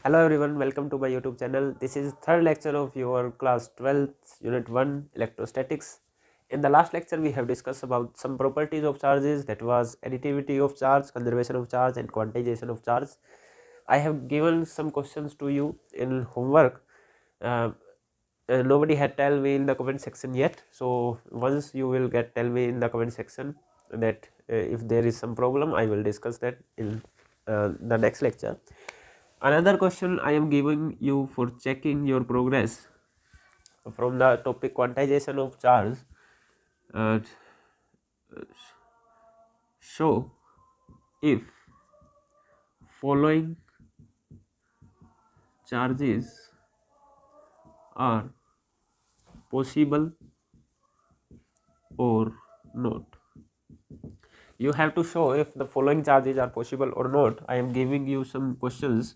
Hello everyone, welcome to my YouTube channel. This is third lecture of your class 12th unit 1 electrostatics. In the last lecture we have discussed about some properties of charges, that was additivity of charge, conservation of charge and quantization of charge. I have given some questions to you in homework. Nobody had tell me in the comment section yet, so once you will get tell me in the comment section that if there is some problem, I will discuss that in the next lecture. Another question I am giving you for checking your progress from the topic quantization of charge. Uh, show if following charges are possible or not. You have to show if the following charges are possible or not. I am giving you some questions.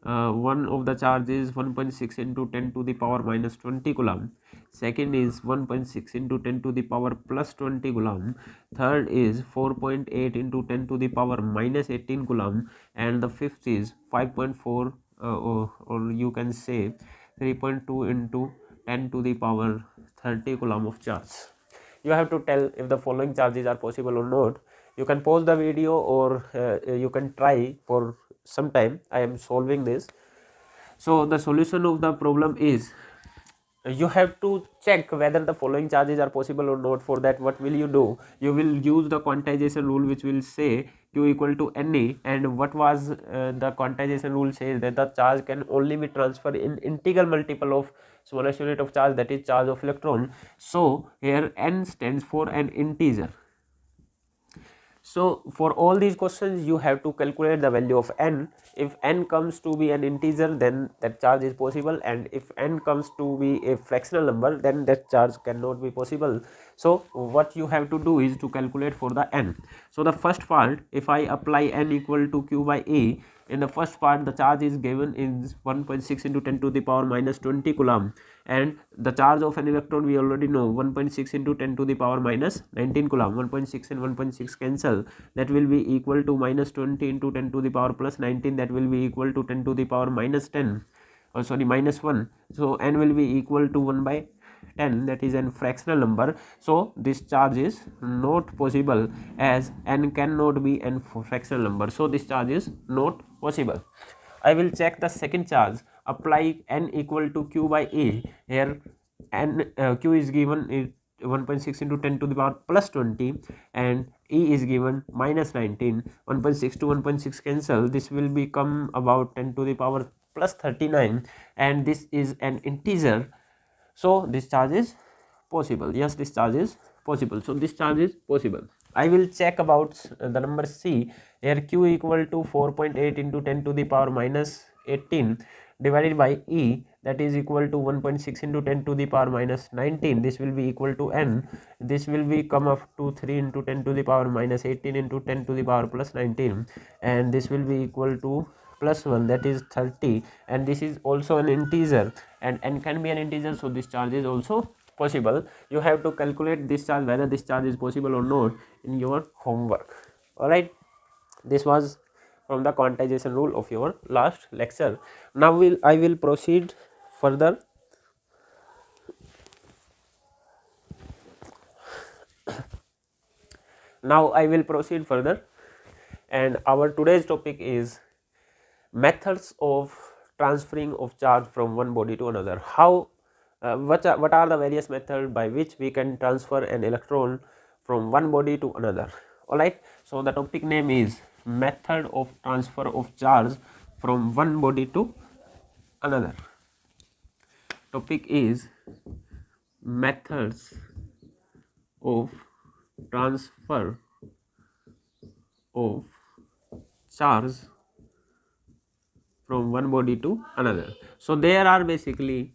One of the charge is 1.6 into 10 to the power minus 20 coulomb. Second is 1.6 into 10 to the power plus 20 coulomb. Third is 4.8 into 10 to the power minus 18 coulomb. And the fifth is 5.4 or you can say 3.2 into 10 to the power 30 coulomb of charge. You have to tell if the following charges are possible or not. You can pause the video or you can try for some time. I am solving this. So the solution of the problem is you have to check whether the following charges are possible or not. For that, what will you do? You will use the quantization rule, which will say Q equal to Ne, and what was the quantization rule says that the charge can only be transferred in integral multiple of smallest unit of charge, that is charge of electron. So here N stands for an integer. So for all these questions you have to calculate the value of n. If n comes to be an integer, then that charge is possible, and if n comes to be a fractional number, then that charge cannot be possible. So what you have to do is to calculate for the n. So the first part, if I apply n equal to q by a, in the first part the charge is given is 1.6 into 10 to the power minus 20 coulomb, and the charge of an electron we already know 1.6 into 10 to the power minus 19 coulomb. 1.6 and 1.6 cancel, that will be equal to minus 20 into 10 to the power plus 19, that will be equal to 10 to the power minus 10, or sorry minus 1. So n will be equal to 1 by 10, that is a fractional number. So this charge is not possible as n cannot be a fractional number. So this charge is not possible. I will check the second charge. Apply n equal to q by a. Here q is given 1.6 into 10 to the power plus 20 and e is given minus 19. 1.6 to 1.6 cancel, this will become about 10 to the power plus 39, and this is an integer. So this charge is possible. Yes, this charge is possible. So this charge is possible. I will check about the number C. Here q equal to 4.8 into 10 to the power minus 18 divided by E, that is equal to 1.6 into 10 to the power minus 19. This will be equal to n. This will be come up to 3 into 10 to the power minus 18 into 10 to the power plus 19, and this will be equal to plus 1, that is 30, and this is also an integer, and n can be an integer, so this charge is also possible. You have to calculate this charge, whether this charge is possible or not, in your homework. All right, this was from the quantization rule of your last lecture. Now I will proceed further. Now I will proceed further, and our today's topic is methods of transferring of charge from one body to another. How what are the various methods by which we can transfer an electron from one body to another. All right, so the topic name is method of transfer of charge from one body to another. Topic is methods of transfer of charge from one body to another. So there are basically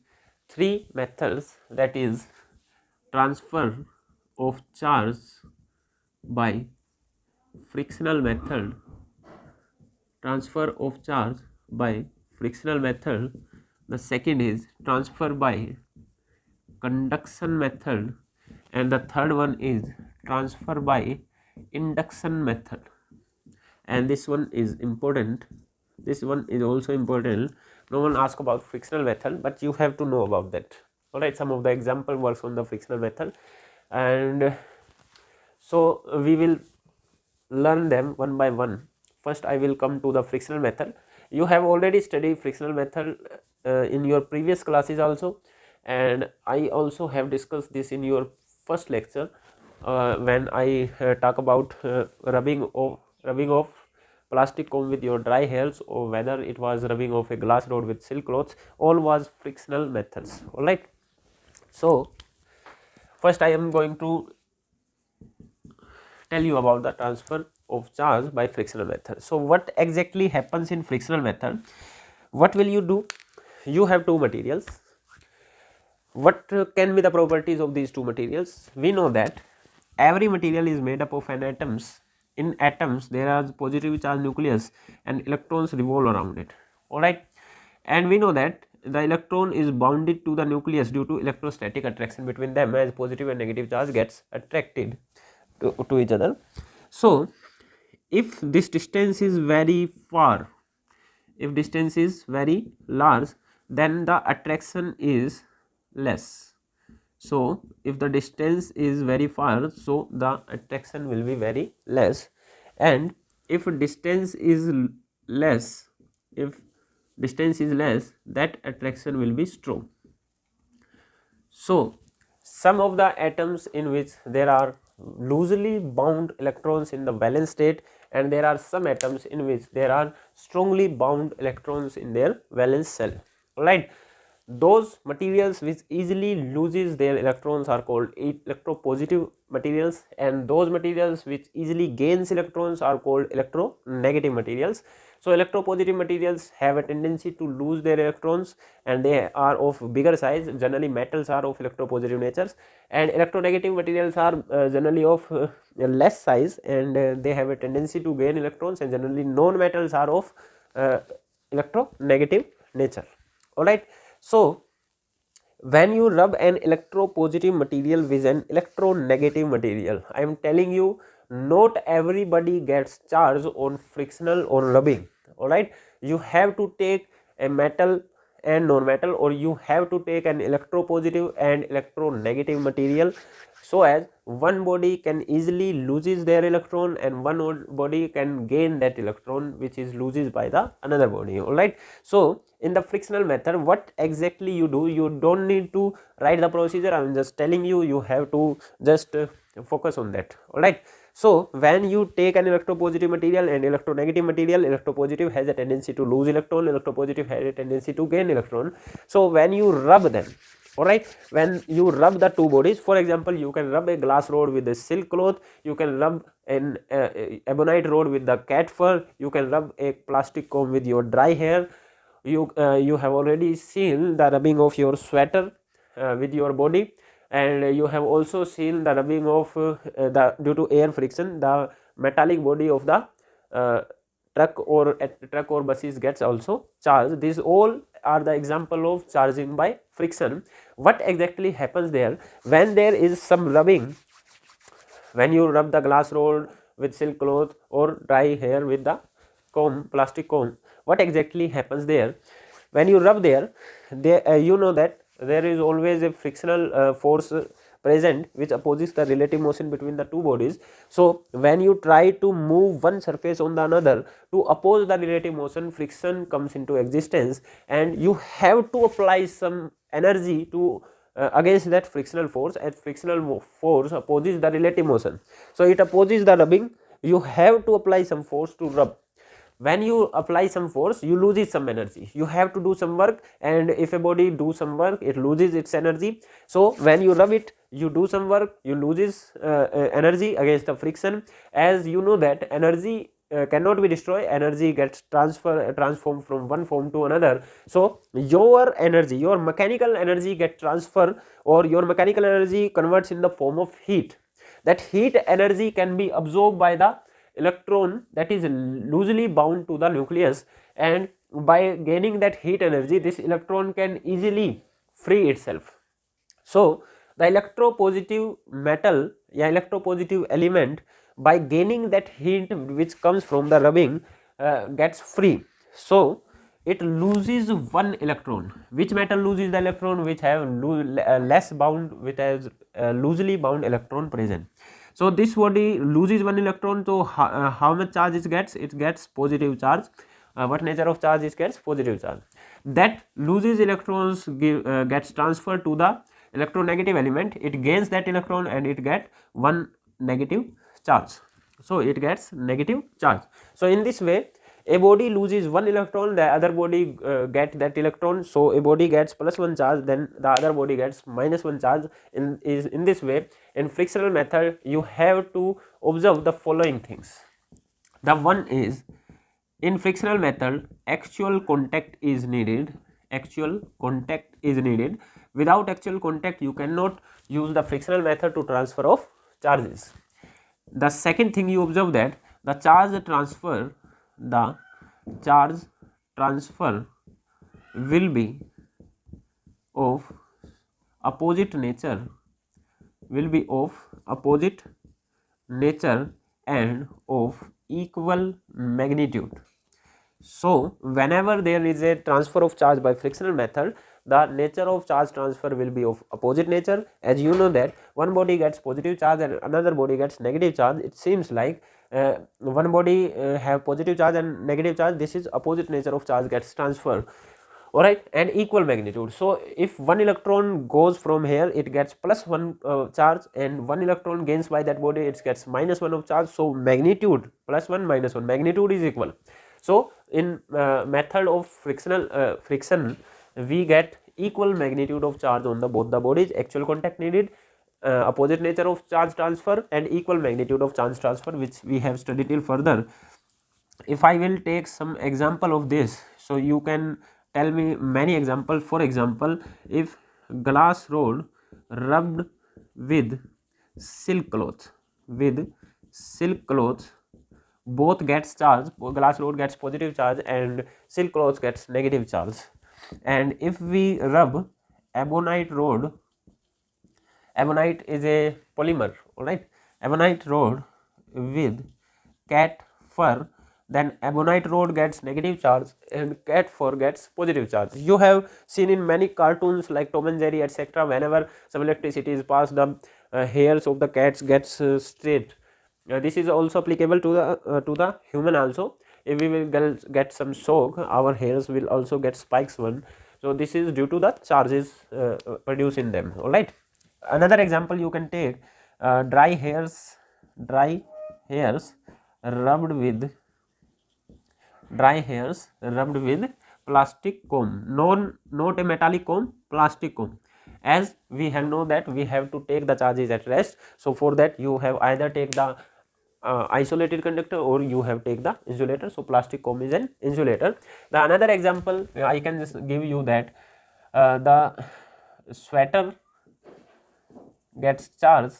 three methods, that is transfer of charge by frictional method, transfer of charge by frictional method. The second is transfer by conduction method, and the third one is transfer by induction method. And this one is important. This one is also important. No one asked about frictional method, but you have to know about that. All right, some of the example works on the frictional method, and so we will learn them one by one. First I will come to the frictional method. You have already studied frictional method in your previous classes also, and I also have discussed this in your first lecture when I talk about rubbing off plastic comb with your dry hairs, or whether it was rubbing off a glass rod with silk cloths, all was frictional methods. All right. So first I am going to tell you about the transfer of charge by frictional method. So what exactly happens in frictional method? What will you do? You have two materials. What can be the properties of these two materials? We know that every material is made up of an atoms. In atoms there are positive charge nucleus and electrons revolve around it. All right, and we know that the electron is bounded to the nucleus due to electrostatic attraction between them, as positive and negative charge gets attracted to each other. So if this distance is very far, if distance is very large, then the attraction is less. So if the distance is very far, so the attraction will be very less, and if distance is less, if distance is less, that attraction will be strong. So some of the atoms in which there are loosely bound electrons in the valence state, and there are some atoms in which there are strongly bound electrons in their valence shell. Alright, those materials which easily loses their electrons are called electropositive materials, and those materials which easily gains electrons are called electronegative materials. So electropositive materials have a tendency to lose their electrons, and they are of bigger size. Generally metals are of electropositive natures, and electronegative materials are generally of less size, and they have a tendency to gain electrons, and generally non-metals are of electronegative nature. Alright, so when you rub an electropositive material with an electronegative material, I am telling you, not everybody gets charge on frictional or rubbing. Alright, you have to take a metal and non-metal, or you have to take an electropositive and electronegative material, so as one body can easily loses their electron and one body can gain that electron which is loses by the another body. Alright, so in the frictional method, what exactly you do, you don't need to write the procedure, I am just telling you, you have to just focus on that. Alright, so when you take an electropositive material and electronegative material, electropositive has a tendency to lose electron, electropositive has a tendency to gain electron. So when you rub them, alright, when you rub the two bodies, for example, you can rub a glass rod with a silk cloth, you can rub an ebonite rod with the cat fur, you can rub a plastic comb with your dry hair. You have already seen the rubbing of your sweater with your body, and you have also seen the rubbing of due to air friction, the metallic body of the truck or buses gets also charged. These all are the example of charging by friction. What exactly happens there when there is some rubbing? When you rub the glass rod with silk cloth or dry hair with the comb, plastic comb, what exactly happens there? When you rub there, you know that there is always a frictional force present which opposes the relative motion between the two bodies. So when you try to move one surface on the another to oppose the relative motion, friction comes into existence, and you have to apply some energy to against that frictional force, as frictional force opposes the relative motion. So it opposes the rubbing, you have to apply some force to rub. When you apply some force, you loses some energy, you have to do some work, and if a body do some work, it loses its energy. So when you rub it, you do some work, you loses energy against the friction. As you know that energy cannot be destroyed, energy gets transformed from one form to another. So your energy, your mechanical energy get transferred, or your mechanical energy converts in the form of heat. That heat energy can be absorbed by the electron that is loosely bound to the nucleus, and by gaining that heat energy, this electron can easily free itself. So the electropositive metal, electropositive element, by gaining that heat which comes from the rubbing, gets free. So it loses one electron. Which metal loses the electron? Which have less bound, which has loosely bound electron present. So this body loses one electron. So how much charge it gets? It gets positive charge. What nature of charge it gets? Positive charge. That loses electrons gets transferred to the electronegative element. It gains that electron and it get one negative charge. So it gets negative charge. So in this way, a body loses one electron, the other body get that electron. So a body gets plus one charge, then the other body gets minus one charge. In this way, in frictional method, you have to observe the following things. The one is, in frictional method, actual contact is needed. Actual contact is needed. Without actual contact, you cannot use the frictional method to transfer of charges. The second thing you observe that the charge transfer will be of opposite nature, and of equal magnitude. So whenever there is a transfer of charge by frictional method, the nature of charge transfer will be of opposite nature. As you know that one body gets positive charge and another body gets negative charge, it seems like one body have positive charge and negative charge. This is opposite nature of charge gets transferred, alright, and equal magnitude. So if one electron goes from here, it gets plus one charge, and one electron gains by that body, it gets minus one of charge. So magnitude plus one minus one, magnitude is equal. So in method of friction, we get equal magnitude of charge on the both the bodies. Actual contact needed, opposite nature of charge transfer, and equal magnitude of charge transfer, which we have studied till further. If I will take some example of this, so you can tell me many examples. For example, if glass rod rubbed with silk cloth, both gets charge. Glass rod gets positive charge and silk cloth gets negative charge. And if we rub ebonite rod, ebonite is a polymer, alright, ebonite rod with cat fur, then ebonite rod gets negative charge and cat fur gets positive charge. You have seen in many cartoons like Tom and Jerry, etc. Whenever some electricity is passed, the hairs of the cats gets straight. This is also applicable to the human also. If we will get some shock, our hairs will also get spikes one. So this is due to the charges produced in them, alright. Another example you can take, dry hairs rubbed with plastic comb, not a metallic comb, plastic comb. As we have know that we have to take the charges at rest, so for that you have either take the isolated conductor or you have take the insulator. So plastic comb is an insulator. The another example I can just give you that the sweater gets charged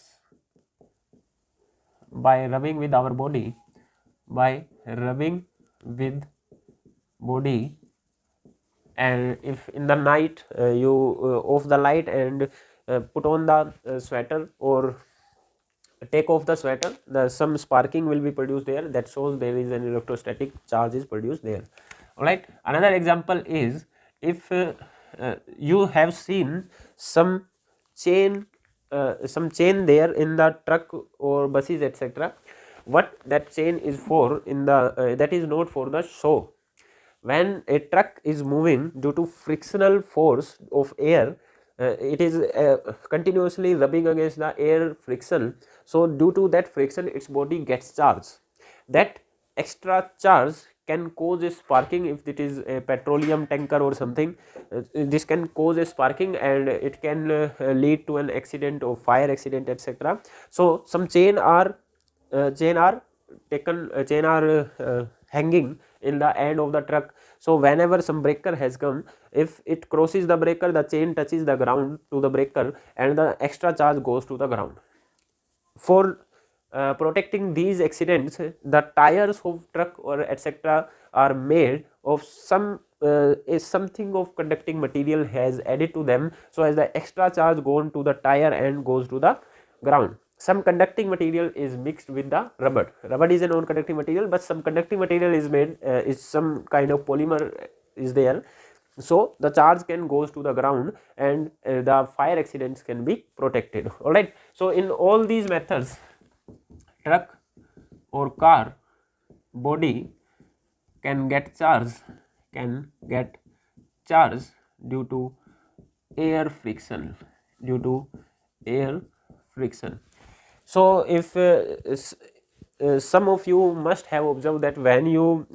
by rubbing with our body, and if in the night you off the light and put on the sweater or take off the sweater, some sparking will be produced there, that shows there is an electrostatic charge is produced there, alright. Another example is, if you have seen some chain there in the truck or buses, etc. What that chain is for, in the that is not for the show. When a truck is moving, due to frictional force of air, it is continuously rubbing against the air friction. So due to that friction, its body gets charged. That extra charge can cause a sparking. If it is a petroleum tanker or something, this can cause a sparking and it can lead to an accident or fire accident, etc. So some chain are hanging in the end of the truck. So whenever some breaker has come, if it crosses the breaker, the chain touches the ground to the breaker and the extra charge goes to the ground. For protecting these accidents, the tires of truck or etc. are made of something of conducting material has added to them, so as the extra charge goes to the tire and goes to the ground. some conducting material is mixed with the rubber. Rubber is a non-conducting material, but some conducting material is made, is some kind of polymer is there. So the charge can goes to the ground, and the fire accidents can be protected. All right. So in all these methods, truck or car body can get charged due to air friction, So if some of you must have observed that when you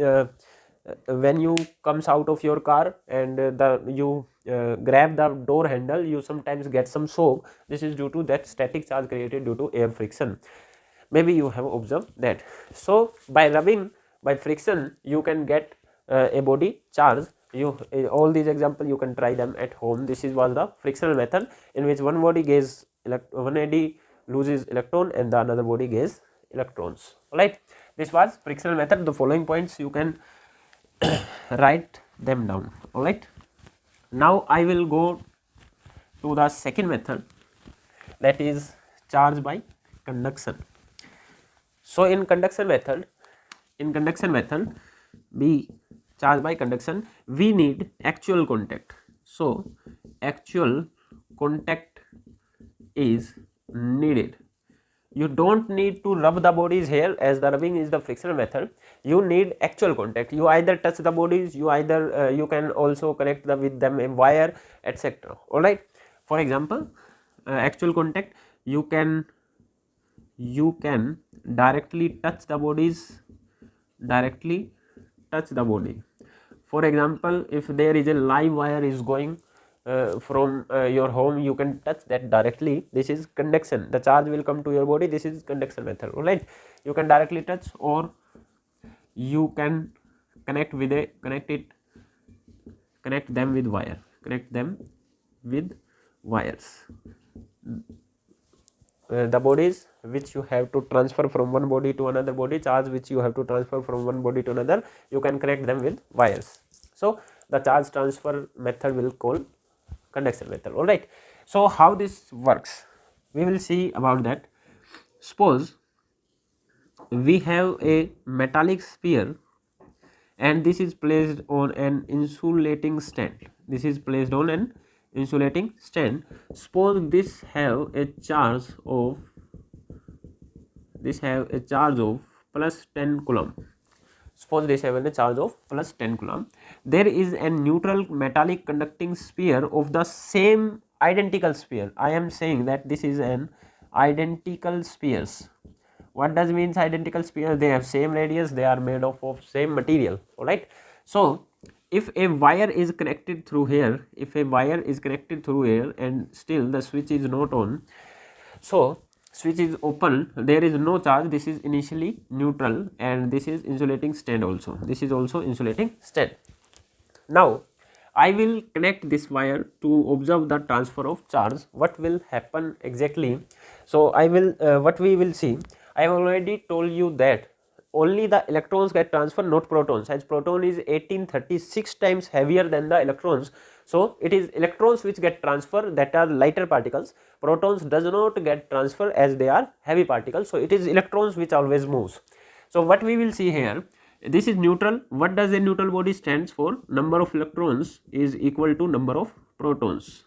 comes out of your car and you grab the door handle, you sometimes get some shock. This is due to that static charge created due to air friction. Maybe you have observed that. So by rubbing, by friction, you can get a body charge. All these examples you can try them at home. This was the frictional method, in which one body loses electron and the another body gains electrons. Right. This was frictional method. The following points you can write them down. All right. Now I will go to the second method, that is charge by conduction. So in conduction method, we charge by conduction, we need actual contact. So actual contact is needed. You don't need to rub the bodies here, as the rubbing is the frictional method. You need actual contact. You either touch the bodies, you can also connect with them a wire, etc. All right. For example, actual contact, you can directly touch the bodies, For example, if there is a live wire is going from your home, you can touch that directly. This is conduction. The charge will come to your body. This is conduction method. All right. You can directly touch, or you can connect them with wires. The bodies which you have to transfer from one body to another body, charge which you have to transfer from one body to another, you can connect them with wires. So the charge transfer method will call conduction method. All right. So how this works, we will see about that. Suppose we have a metallic sphere and this is placed on an insulating stand. Suppose this have a charge of plus 10 coulomb. Suppose this have a charge of plus 10 coulomb. There is a neutral metallic conducting sphere of the same identical sphere. I am saying that this is an identical spheres. What does means identical sphere? They have same radius, they are made of same material. All right. So if a wire is connected through here, and still the switch is not on, so switch is open, there is no charge. This is initially neutral, and this is insulating stand also. Insulating stand. Now I will connect this wire to observe the transfer of charge. What will happen exactly? So I will what we will see, I have already told you that only the electrons get transferred, not protons, as proton is 1836 times heavier than the electrons. So it is electrons which get transferred, that are lighter particles. Protons does not get transferred as they are heavy particles. So it is electrons which always moves. So what we will see here, this is neutral. What does a neutral body stands for? Number of electrons is equal to number of protons.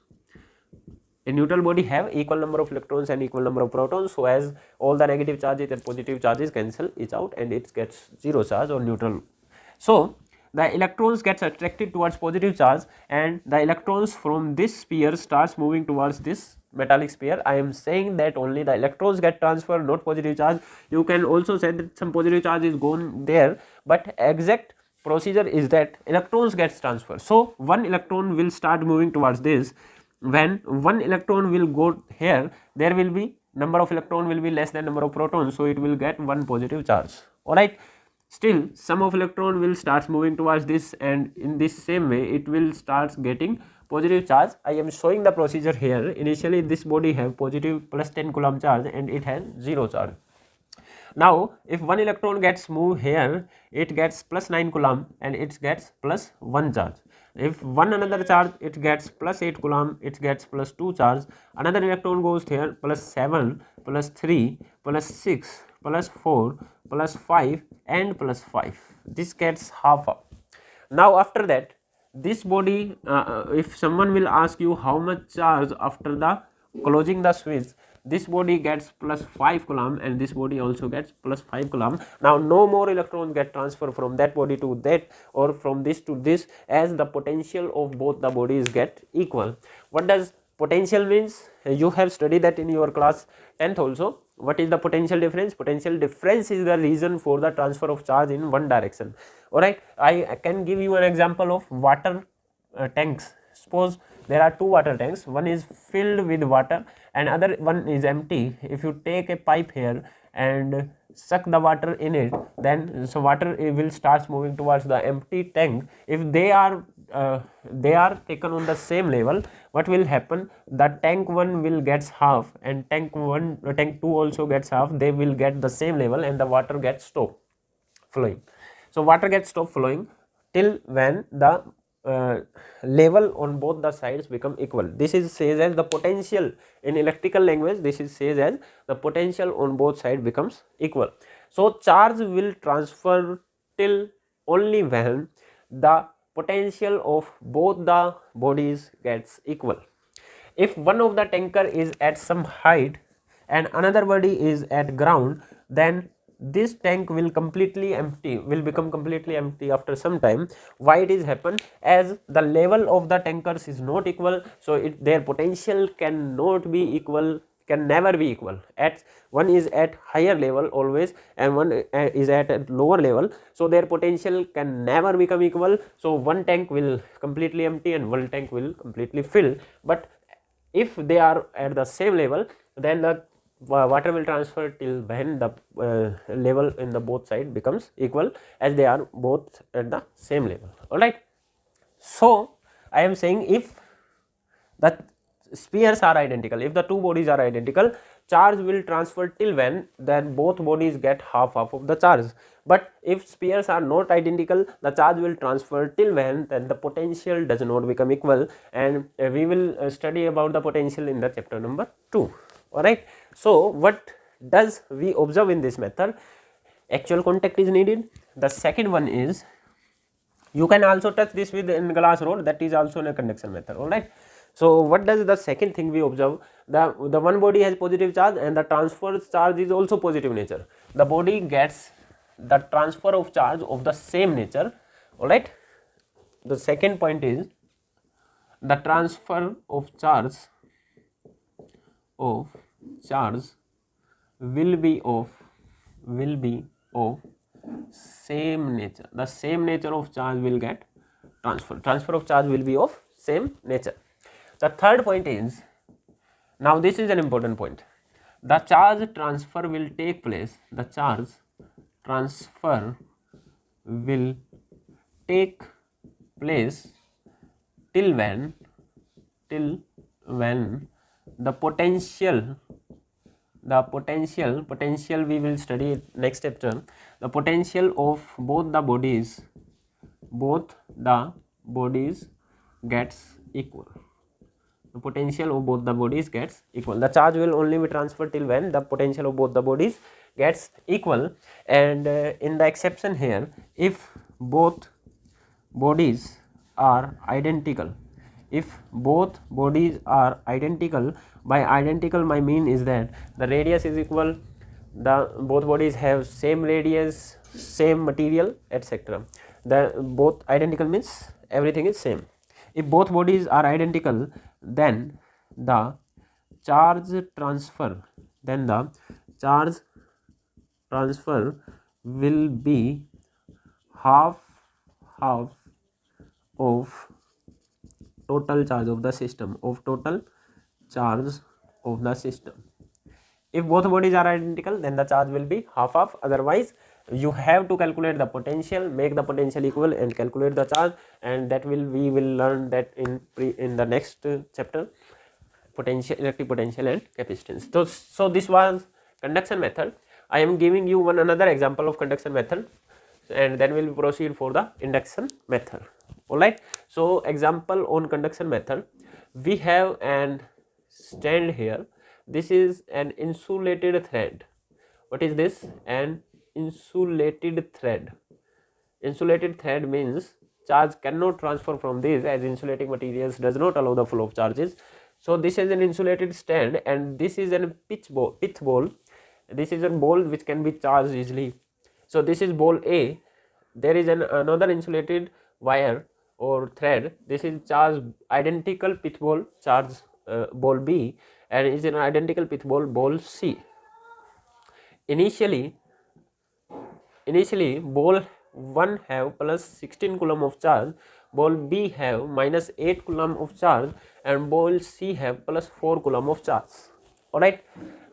A neutral body have equal number of electrons and equal number of protons, so as all the negative charges and positive charges cancel each out and it gets zero charge or neutral. So the electrons gets attracted towards positive charge, and the electrons from this sphere starts moving towards this metallic sphere. I am saying that only the electrons get transferred, not positive charge. You can also say that some positive charge is gone there, but exact procedure is that electrons gets transferred. So one electron will start moving towards this. When one electron will go here, there will be number of electron will be less than number of protons, so it will get one positive charge. All right. Still some of electron will start moving towards this, and in this same way it will start getting positive charge. I am showing the procedure here. Initially this body have positive plus 10 coulomb charge and it has zero charge. Now if one electron gets moved here, it gets plus 9 coulomb and it gets plus 1 charge. If one another charge, it gets plus 8 coulomb, it gets plus 2 charge. Another electron goes here, plus 7, plus 3, plus 6, plus 4, plus 5 and plus 5. This gets half up. Now after that, this body, if someone will ask you how much charge after the closing the switch, this body gets plus 5 coulomb and this body also gets plus 5 coulomb. Now no more electrons get transferred from that body to that or from this to this, as the potential of both the bodies get equal. What does potential means? You have studied that in your class 10th also. What is the potential difference? Potential difference is the reason for the transfer of charge in one direction. Alright, I can give you an example of water tanks. Suppose there are two water tanks, one is filled with water and other one is empty. If you take a pipe here and suck the water in it, then so water will start moving towards the empty tank. If they are taken on the same level, what will happen? The tank 1 will gets half and tank 2 also gets half. They will get the same level and the water gets stopped flowing. So water gets stopped flowing till when the level on both the sides become equal. This is says as the potential in electrical language. This is says as the potential on both sides becomes equal. So charge will transfer till only when the potential of both the bodies gets equal. If one of the tanker is at some height and another body is at ground, then this tank will completely empty, will become completely empty after some time. Why it is happen? As the level of the tankers is not equal, so their potential cannot be equal, can never be equal. At one is at higher level always and one is at a lower level, so their potential can never become equal. So one tank will completely empty and one tank will completely fill. But if they are at the same level, then the water will transfer till when the level in the both side becomes equal, as they are both at the same level. Alright, so I am saying if the spheres are identical, if the two bodies are identical, charge will transfer till when then both bodies get half of the charge. But if spheres are not identical, the charge will transfer till when then the potential does not become equal, and we will study about the potential in the chapter number 2. Alright, so what does we observe in this method? Actual contact is needed. The second one is, you can also touch this with in glass rod, that is also in a conduction method. Alright, so what does the second thing we observe? The one body has positive charge and the transfer charge is also positive nature. The body gets the transfer of charge of the same nature. Alright, the second point is the transfer of charge will be of same nature. The same nature of charge will get transferred. Transfer of charge will be of same nature. The third point is, now this is an important point, the charge transfer will take place. The charge transfer will take place till when the potential we will study next chapter. The potential of both the bodies gets equal. The potential of both the bodies gets equal. The charge will only be transferred till when the potential of both the bodies gets equal. And in the exception here, if both bodies are identical, by identical my mean is that the radius is equal, the both bodies have same radius, same material, etc. The both identical means everything is same. If both bodies are identical, then the charge transfer will be half of total charge of the system, If both bodies are identical, then the charge will be half. Otherwise, you have to calculate the potential, make the potential equal and calculate the charge, and that we will learn that in the next chapter, electric potential and capacitance. So this was conduction method. I am giving you another example of conduction method, and then we will proceed for the induction method. Alright, so example on conduction method, we have an stand here. This is an insulated thread. What is this? An insulated thread. Insulated thread means charge cannot transfer from this, as insulating materials does not allow the flow of charges. So this is an insulated stand, and this is a pith ball. This is a ball which can be charged easily. So this is ball A. There is another insulated wire or thread. This is charged identical pith ball charge ball B, and is an identical pith ball C. Initially ball 1 have plus 16 coulomb of charge, ball B have minus 8 coulomb of charge, and ball C have plus 4 coulomb of charge. Alright,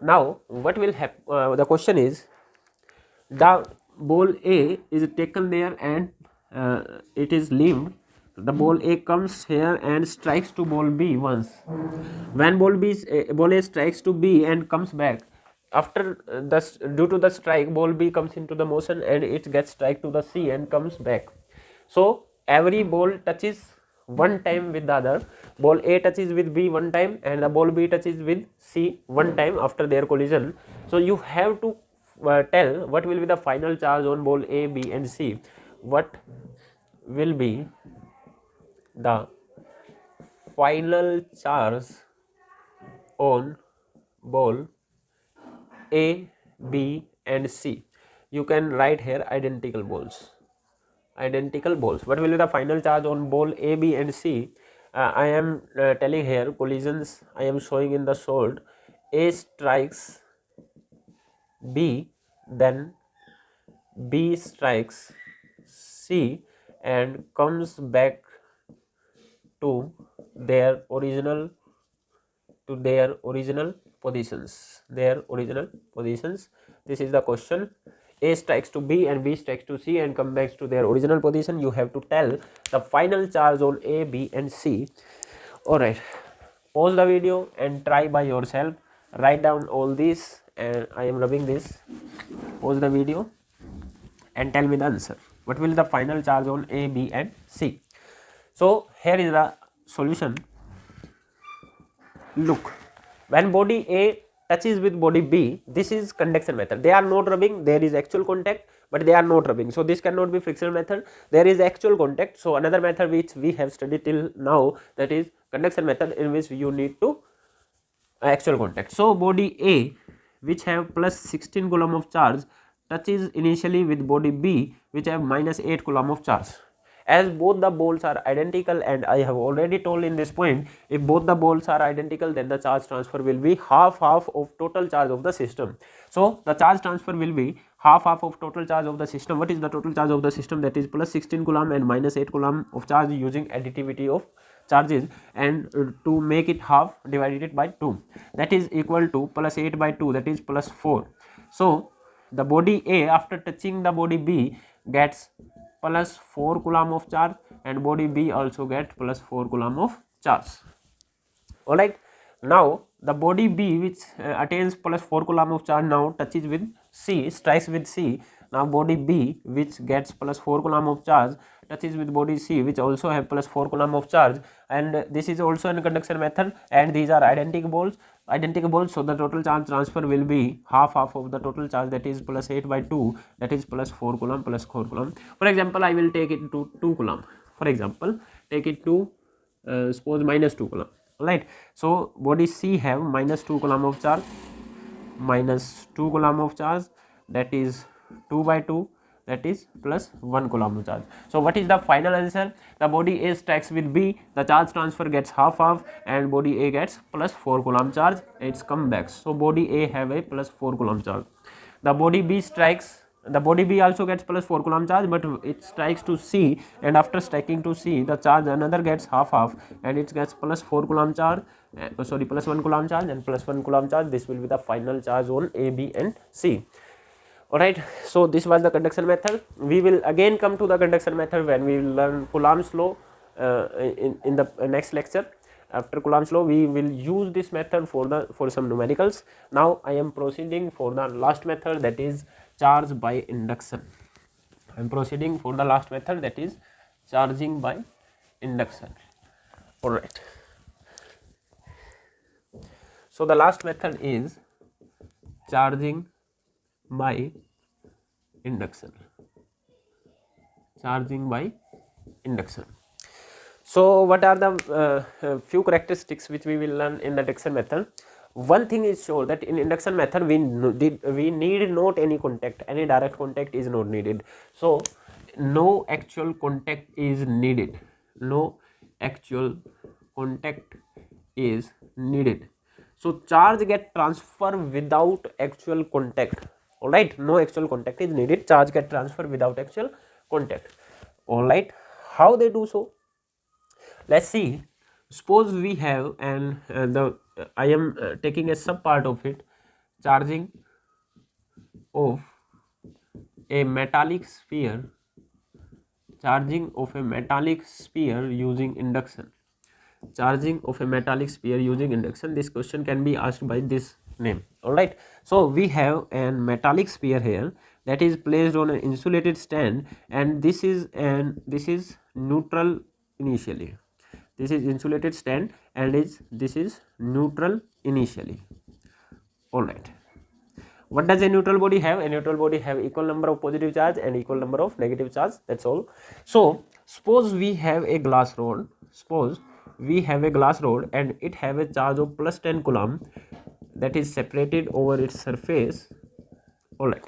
now what will happen? The question is, the ball A is taken there and it is leaved. The ball A comes here and strikes to ball B once. When ball A strikes to B and comes back, after due to the strike, ball B comes into the motion and it gets strike to the C and comes back. So every ball touches one time with the other. Ball A touches with B one time and the ball B touches with C one time after their collision. So you have to tell what will be the final charge on ball A, B and C. What will be the final charge on ball A, B and C? You can write here identical balls. What will be the final charge on ball A, B and C? I am telling here collisions. I am showing in the short. A strikes B, then B strikes C and comes back to their original positions. This is the question. A strikes to B and B strikes to C and come back to their original position. You have to tell the final charge on A, B and C. Alright, pause the video and try by yourself. Write down all this, and I am rubbing this. Pause the video and tell me the answer. What will be the final charge on A, B and C? So here is the solution. Look, when body A touches with body B, this is conduction method. They are not rubbing. There is actual contact, but they are not rubbing. So this cannot be frictional method. There is actual contact. So another method which we have studied till now, that is conduction method, in which you need to actual contact. So body A, which have plus 16 coulomb of charge, touches initially with body B, which have minus 8 coulomb of charge. As both the balls are identical, and I have already told in this point, if both the balls are identical, then the charge transfer will be half of total charge of the system. So the charge transfer will be half of total charge of the system. What is the total charge of the system? That is plus 16 coulomb and minus 8 coulomb of charge, using additivity of charges, and to make it half, divided it by 2, that is equal to plus 8 by 2, that is plus 4. So the body A, after touching the body B, gets plus 4 coulomb of charge, and body B also gets plus 4 coulomb of charge. Alright, now the body B, which attains plus 4 coulomb of charge, now touches with C, strikes with C. Now body B, which gets plus 4 coulomb of charge, touches with body C, which also have plus 4 coulomb of charge, and this is also in conduction method, and these are identical balls. So the total charge transfer will be half of the total charge, that is plus 8 by 2, that is plus 4 coulomb plus 4 coulomb. For example, I will take it to 2 coulomb. For example, take it to suppose minus 2 coulomb. Right, so body C have minus 2 coulomb of charge, that is 2 by 2, that is plus 1 coulomb of charge. So what is the final answer? The body A strikes with B, the charge transfer gets half, and body A gets plus 4 coulomb charge. It's come back. So body A have a plus 4 coulomb charge. The body B strikes. The body B also gets plus 4 coulomb charge, but it strikes to C, and after striking to C, the charge another gets half, and it gets plus 4 coulomb charge, plus 1 coulomb charge and plus 1 coulomb charge. This will be the final charge on A, B and C. Alright, so this was the conduction method. We will again come to the conduction method when we will learn Coulomb's law in the next lecture. After Coulomb's law, we will use this method for some numericals. Now I am proceeding for the last method, that is charge by induction. I am proceeding for the last method, that is charging by induction. All right. So the last method is charging by induction. Charging by induction. So what are the few characteristics which we will learn in the induction method? One thing is sure that in induction method we need not any contact, any direct contact is not needed. So no actual contact is needed. No actual contact is needed. So charge get transfer without actual contact. All right, no actual contact is needed. Charge get transfer without actual contact. All right, how they do so? Let's see. Suppose we have and I am taking a sub part of it, charging of a metallic sphere, charging of a metallic sphere using induction. Charging of a metallic sphere using induction. This question can be asked by this name. All right. So we have a metallic sphere here that is placed on an insulated stand, and this is neutral initially. This is insulated stand and this is neutral initially. All right. What does a neutral body have? A neutral body have equal number of positive charge and equal number of negative charge. That's all. So suppose we have a glass rod. Suppose we have a glass rod and it have a charge of plus 10 coulomb that is separated over its surface. All right.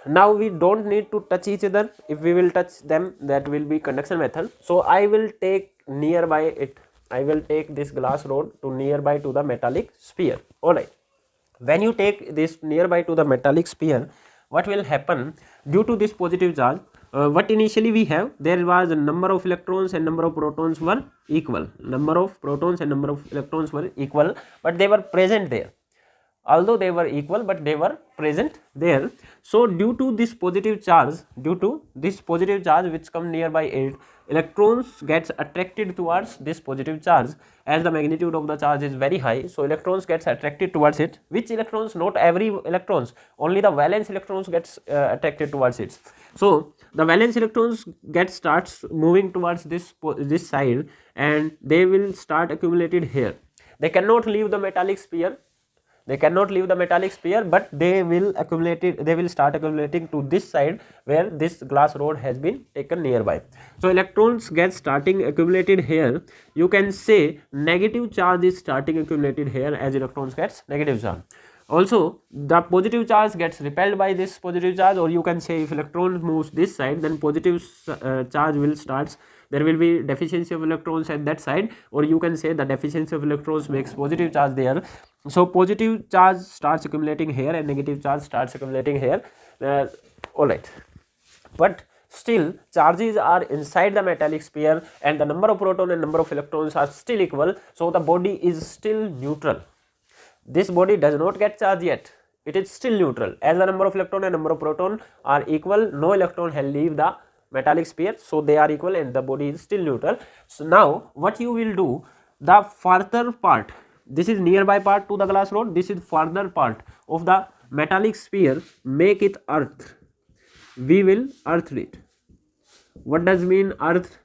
Now we don't need to touch each other. If we will touch them, that will be conduction method. So I will take nearby it. I will take this glass rod to nearby to the metallic sphere. All right. When you take this nearby to the metallic sphere, what will happen? Due to this positive charge, what initially we have, there was a number of electrons and number of protons were equal. Number of protons and number of electrons were equal, but they were present there. Although they were equal, but they were present there. So due to this positive charge, which come nearby it, electrons gets attracted towards this positive charge. As the magnitude of the charge is very high, so electrons gets attracted towards it. Which electrons? Not every electrons, only the valence electrons gets attracted towards it. So the valence electrons starts moving towards this side, and they will start accumulated here. They cannot leave the metallic sphere. They cannot leave the metallic sphere, but they will start accumulating to this side where this glass rod has been taken nearby. So electrons get starting accumulated here. You can say negative charge is starting accumulated here as electrons gets negative charge. Also the positive charge gets repelled by this positive charge, or you can say if electron moves this side, then positive charge will start. There will be deficiency of electrons at that side, or you can say the deficiency of electrons makes positive charge there. So positive charge starts accumulating here and negative charge starts accumulating here. All right, but still charges are inside the metallic sphere and the number of proton and number of electrons are still equal, so the body is still neutral. This body does not get charge yet, it is still neutral. As the number of electron and number of proton are equal, no electron will leave the metallic sphere, so they are equal and the body is still neutral. So now what you will do, the further part, this is nearby part to the glass rod, this is further part of the metallic sphere, make it earth. We will earth it. What does mean earth?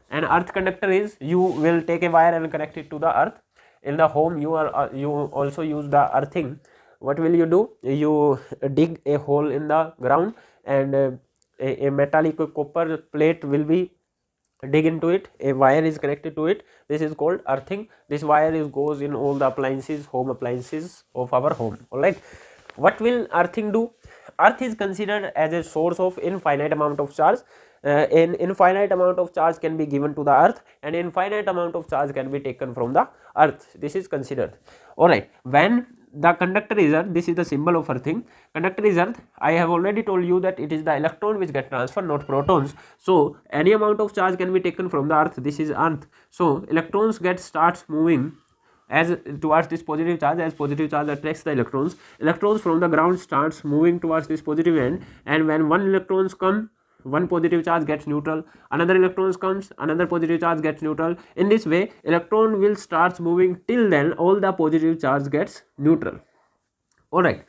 An earth conductor is, you will take a wire and connect it to the earth. In the home you also use the earthing. What will you do? You dig a hole in the ground and a metallic copper plate will be dig into it. A wire is connected to it. This is called earthing. This wire goes in all the appliances, home appliances of our home. All right. What will earthing do? Earth is considered as a source of infinite amount of charge. An infinite amount of charge can be given to the earth and infinite amount of charge can be taken from the earth. This is considered. All right. When the conductor is earth, this is the symbol of earthing. Conductor is earth. I have already told you that it is the electron which get transferred, not protons. So any amount of charge can be taken from the earth. This is earth. So electrons starts moving as towards this positive charge. As positive charge attracts the electrons, electrons from the ground starts moving towards this positive end, and when one electrons come, one positive charge gets neutral, another electrons comes, another positive charge gets neutral. In this way electron will starts moving till then all the positive charge gets neutral. All right.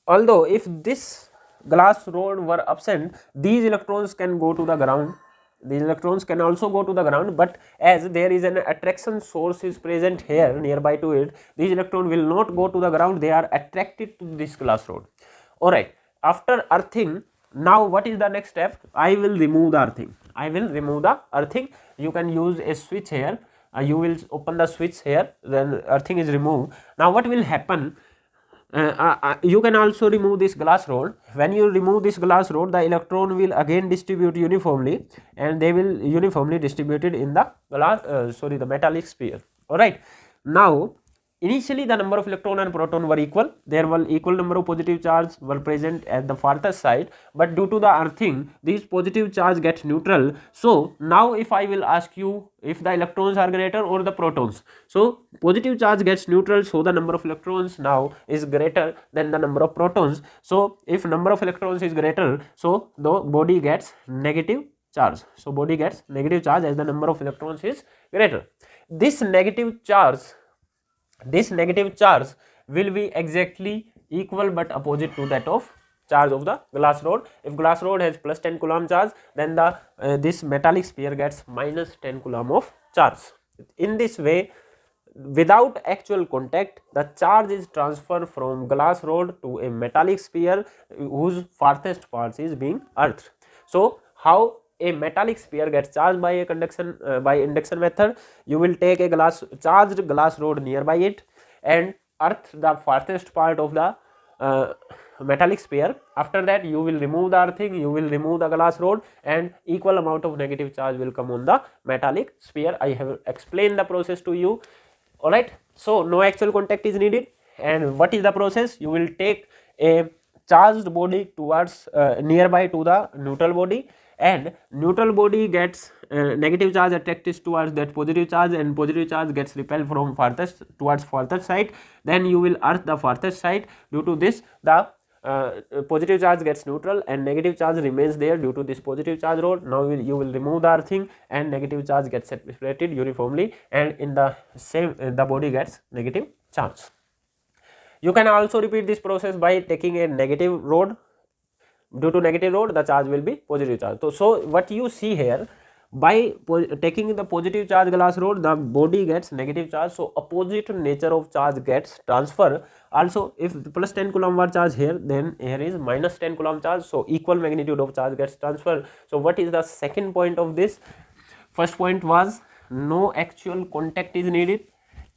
Although if this glass rod were absent, these electrons can go to the ground, these electrons can also go to the ground, but as there is an attraction source is present here nearby to it, these electrons will not go to the ground, they are attracted to this glass rod. Alright, after earthing, now what is the next step? I will remove the earthing. I will remove the earthing. You can use a switch here. You will open the switch here, then earthing is removed. Now what will happen? You can also remove this glass rod. When you remove this glass rod, the electron will again distribute uniformly, and they will uniformly distributed in the the metallic sphere. Alright, now initially the number of electron and proton were equal. There were equal number of positive charge were present at the farthest side, but due to the earthing, these positive charge get neutral. So now if I will ask you if the electrons are greater or the protons, so positive charge gets neutral, so the number of electrons now is greater than the number of protons. So if number of electrons is greater, so the body gets negative charge. So body gets negative charge as the number of electrons is greater. This negative charge will be exactly equal but opposite to that of charge of the glass rod. If glass rod has plus 10 coulomb charge, then the this metallic sphere gets minus 10 coulomb of charge. In this way, without actual contact, the charge is transferred from glass rod to a metallic sphere whose farthest part is being earthed. So how a metallic sphere gets charged by a conduction by induction method? You will take a charged glass rod nearby it and earth the farthest part of the metallic sphere. After that, you will remove the earthing, you will remove the glass rod, and equal amount of negative charge will come on the metallic sphere. I have explained the process to you. Alright, so no actual contact is needed. And what is the process? You will take a charged body towards nearby to the neutral body, and neutral body gets negative charge attracted towards that positive charge, and positive charge gets repelled from farthest towards farthest side. Then you will earth the farthest side. Due to this, the positive charge gets neutral and negative charge remains there due to this positive charge rod. Now you will remove the earthing and negative charge gets separated uniformly, and in the same the body gets negative charge. You can also repeat this process by taking a negative rod. Due to negative rod, the charge will be positive charge. So what you see here, by taking the positive charge glass rod, the body gets negative charge, so opposite nature of charge gets transfer. Also, if plus 10 coulomb were charge here, then here is minus 10 coulomb charge, so equal magnitude of charge gets transferred. So what is the second point of this? First point was no actual contact is needed,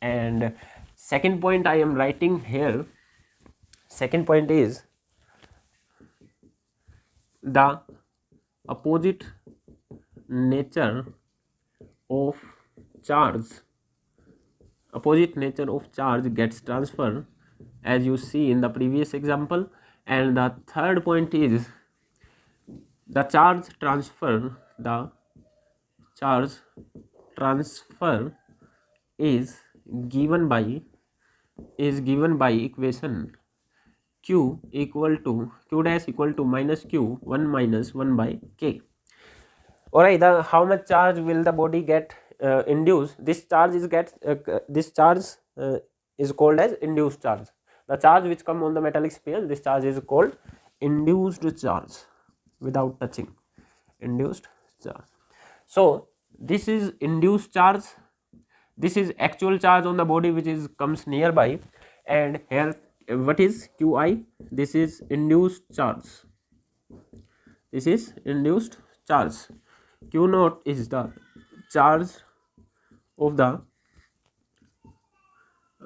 and second point I am writing here. Second point is the opposite nature of charge gets transferred, as you see in the previous example. And the third point is the charge transfer is given by equation q dash equal to minus q 1 minus 1 by k. Alright, how much charge will the body get induced? This charge is called as induced charge. The charge which come on the metallic sphere, this charge is called induced charge without touching, induced charge. So this is induced charge, this is actual charge on the body which comes nearby, and here what is qi? This is induced charge. This is induced charge. Q naught is the charge of the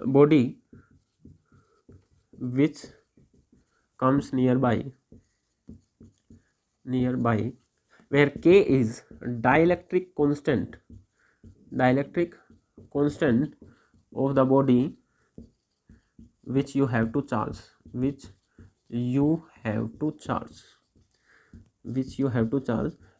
body which comes nearby, where K is dielectric constant of the body which you have to charge,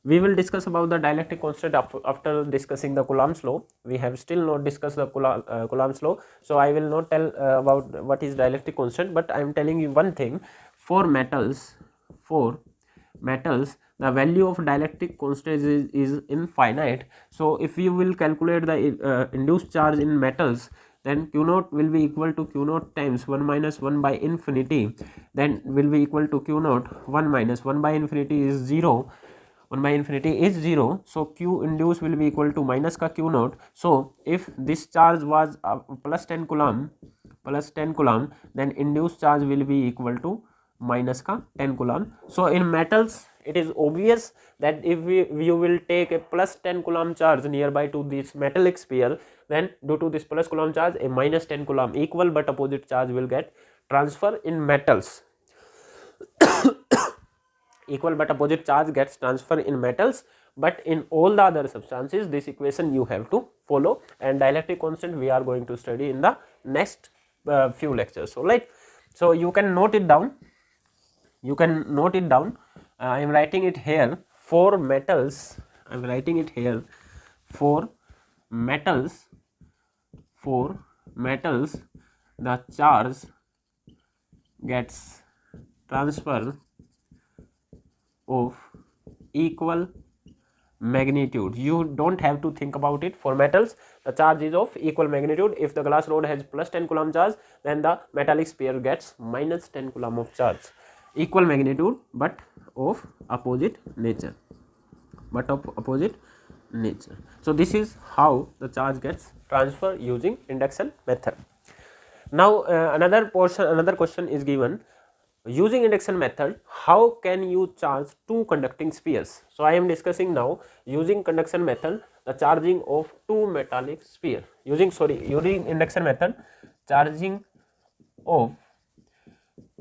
We will discuss about the dielectric constant after discussing the Coulomb's law. We have still not discussed the Coulomb's law, so I will not tell about what is dielectric constant, but I am telling you one thing. For metals, the value of dielectric constant is infinite. So if you will calculate the induced charge in metals, then Q naught will be equal to Q naught times 1 minus 1 by infinity, then will be equal to Q naught 1 minus 1 by infinity is 0. 1 by infinity is 0, so q induced will be equal to minus ka q naught. So if this charge was plus 10 coulomb, then induced charge will be equal to minus ka 10 coulomb. So in metals it is obvious that if you will take a plus 10 coulomb charge nearby to this metallic sphere, then due to this plus coulomb charge a minus 10 coulomb equal but opposite charge will get transfer in metals. Equal but opposite charge gets transfer in metals, but in all the other substances this equation you have to follow, and dielectric constant we are going to study in the next few lectures. So like, so you can note it down, I am writing it here for metals, for metals the charge gets transfer of equal magnitude. You don't have to think about it. For metals the charge is of equal magnitude. If the glass rod has plus 10 coulomb charge, then the metallic sphere gets minus 10 coulomb of charge. Equal magnitude but of opposite nature. So this is how the charge gets transferred using induction method. Now another question is given. Using induction method, how can you charge two conducting spheres? So I am discussing now using conduction method the charging of two metallic sphere. Using induction method, charging of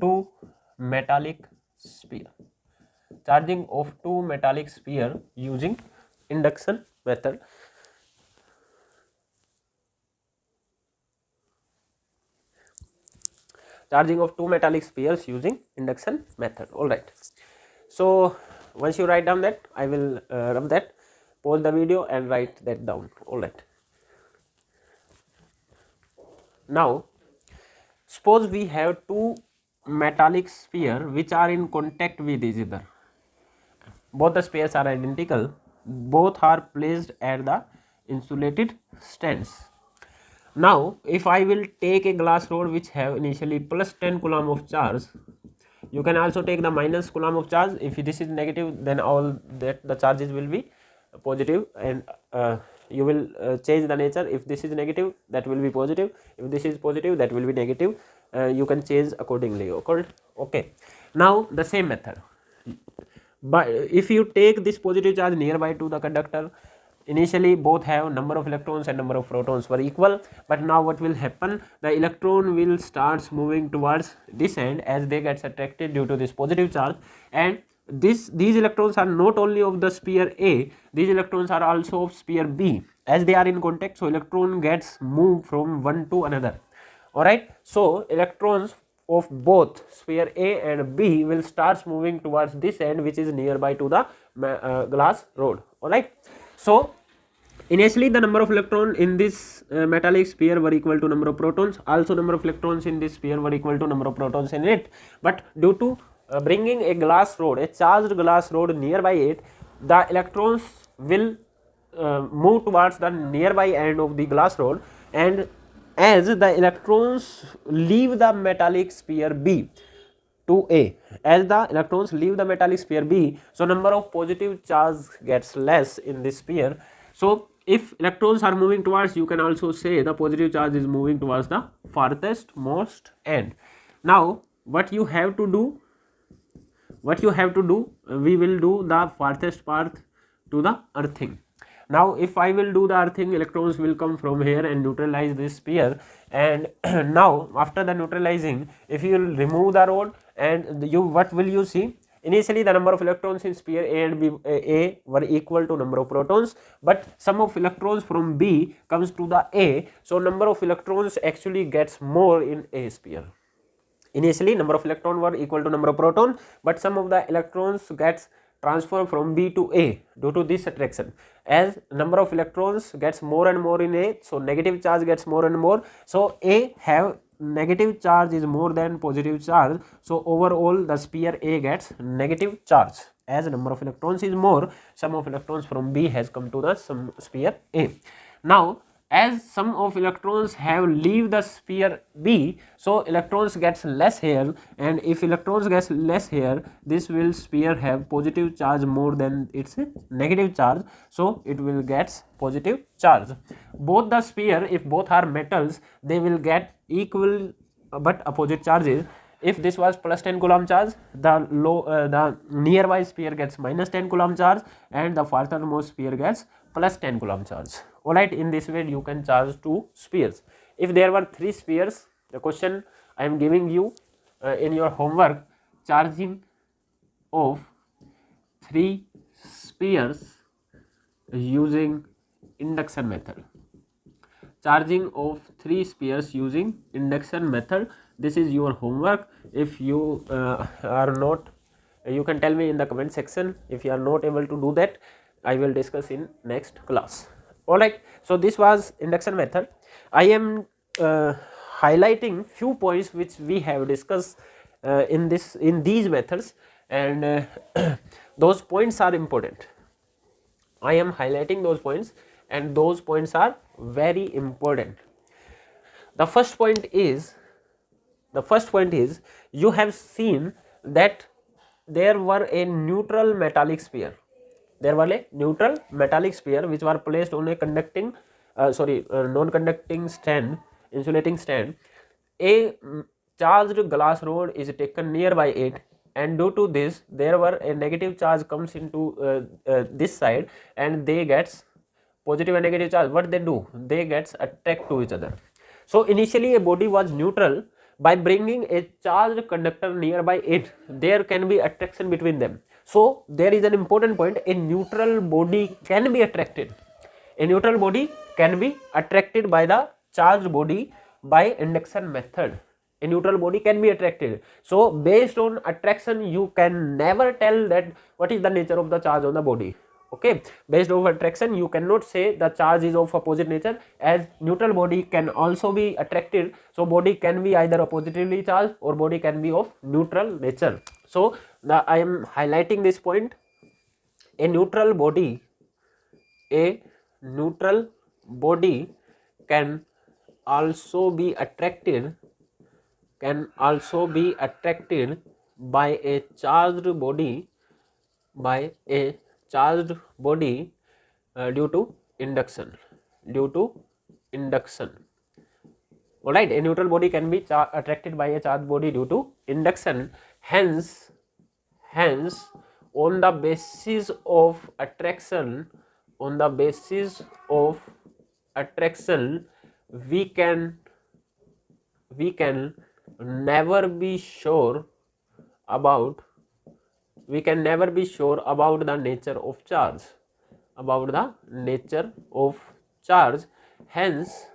two metallic sphere. Using induction method. Charging of two metallic spheres using induction method. All right. So once you write down that, I will rub that, pause the video and write that down. All right. Now suppose we have two metallic sphere which are in contact with each other. Both the spheres are identical. Both are placed at the insulated stands. Now if I will take a glass rod which have initially plus 10 coulomb of charge, you can also take the minus coulomb of charge. If this is negative, then all that the charges will be positive, and you will change the nature. If this is negative, that will be positive. If this is positive, that will be negative. You can change accordingly. Okay. Now the same method, but if you take this positive charge nearby to the conductor, initially both have number of electrons and number of protons were equal, but now what will happen, the electron will starts moving towards this end as they get attracted due to this positive charge, and these electrons are not only of the sphere A, these electrons are also of sphere B. As they are in contact, so electron gets moved from one to another. Alright, so electrons of both sphere A and B will start moving towards this end which is nearby to the glass rod. Alright, so initially the number of electrons in this metallic sphere were equal to number of protons, also number of electrons in this sphere were equal to number of protons in it, but due to bringing a glass rod, a charged glass rod nearby it, the electrons will move towards the nearby end of the glass rod, and as the electrons leave the metallic sphere B to A, as the electrons leave the metallic sphere B, so number of positive charge gets less in this sphere. So if electrons are moving towards, you can also say the positive charge is moving towards the farthest most end. Now what you have to do, we will do the farthest path to the earthing. Now if I will do the earthing, electrons will come from here and neutralize this sphere, and now after the neutralizing, if you will remove the rod, and what will you see, initially the number of electrons in sphere A and B A were equal to number of protons, but sum of electrons from B comes to the A, so number of electrons actually gets more in A sphere. Initially number of electrons were equal to number of proton, but some of the electrons gets transferred from B to A due to this attraction. As number of electrons gets more and more in A, so negative charge gets more and more, so A have negative charge is more than positive charge, so overall the sphere A gets negative charge. As number of electrons is more, sum of electrons from B has come to the sphere A. Now as some of electrons have leave the sphere B, so electrons gets less here, and if electrons gets less here, this will sphere have positive charge more than its negative charge, so it will gets positive charge. Both the sphere, if both are metals, they will get equal but opposite charges. If this was plus 10 coulomb charge, the nearby sphere gets minus 10 coulomb charge, and the farthermost sphere gets plus 10 coulomb charge. Alright, in this way you can charge two spheres. If there were three spheres, the question I am giving you in your homework, charging of three spheres using induction method. Charging of three spheres using induction method. This is your homework. If you are not, you can tell me in the comment section. If you are not able to do that, I will discuss in next class. Alright, so this was induction method. I am highlighting few points which we have discussed in these methods, and those points are important. I am highlighting those points, and those points are very important. The first point is you have seen that there were a neutral metallic sphere. There was a neutral metallic sphere which were placed on a conducting non-conducting stand, insulating stand. A charged glass rod is taken nearby it, and due to this there were a negative charge comes into this side, and they gets positive and negative charge. What they do, they gets attract to each other. So initially a body was neutral. By bringing a charged conductor nearby it, there can be attraction between them. So there is an important point, a neutral body can be attracted. A neutral body can be attracted by the charged body by induction method. A neutral body can be attracted. So based on attraction, you can never tell that what is the nature of the charge on the body. Okay, based on attraction you cannot say the charge is of opposite nature, as neutral body can also be attracted. So body can be either positively charged or body can be of neutral nature. So I am highlighting this point. A neutral body can also be attracted by a charged body due to induction. Alright, a neutral body can be attracted by a charged body due to induction. Hence on the basis of attraction, we can never be sure about the nature of charge. Hence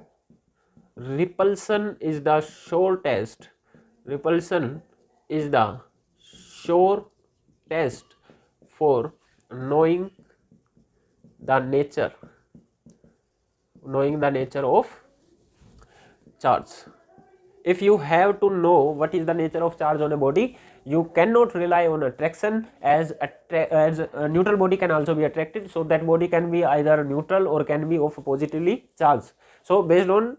repulsion is the sure test for knowing the nature of charge. If you have to know what is the nature of charge on a body, you cannot rely on attraction, as a neutral body can also be attracted. So that body can be either neutral or can be of positively charged. So based on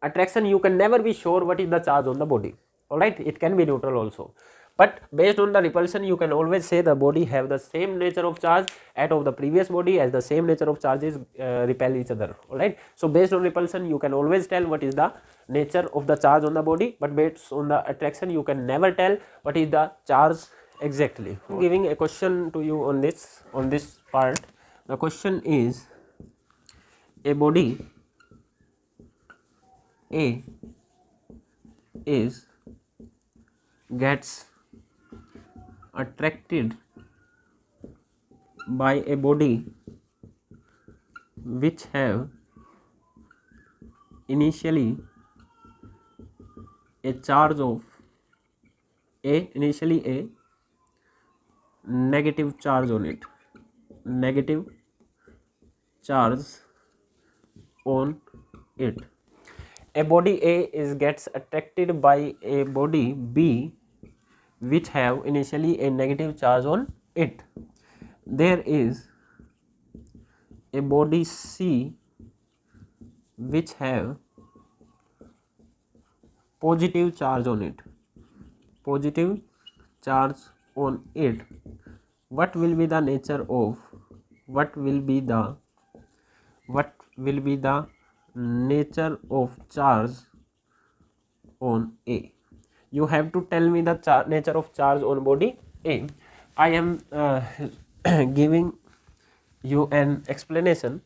attraction you can never be sure what is the charge on the body. Alright, it can be neutral also, but based on the repulsion you can always say the body have the same nature of charge at of the previous body, as the same nature of charges repel each other. Alright, so based on repulsion you can always tell what is the nature of the charge on the body, but based on the attraction you can never tell what is the charge exactly. I'm giving a question to you on this part. The question is, a body A gets attracted by a body which have initially a charge of initially a negative charge on it, A body A gets attracted by a body B which have initially a negative charge on it. There is a body C which have positive charge on it, positive charge on it, what will be the nature of, what will be the nature of charge on A? You have to tell me the nature of charge on body A. I am giving you an explanation.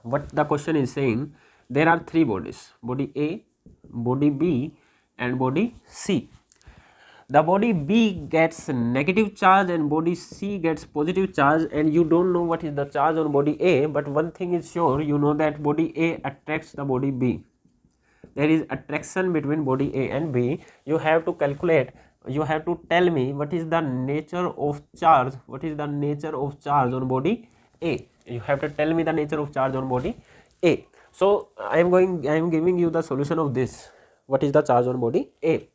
What the question is saying, there are three bodies, body A, body B and body C. The body B gets negative charge and body C gets positive charge, and you don't know what is the charge on body A, but one thing is sure, you know that body A attracts the body B. There is attraction between body A and B. You have to calculate, you have to tell me what is the nature of charge, what is the nature of charge on body A. You have to tell me the nature of charge on body A. So I am giving you the solution of this. What is the charge on body A?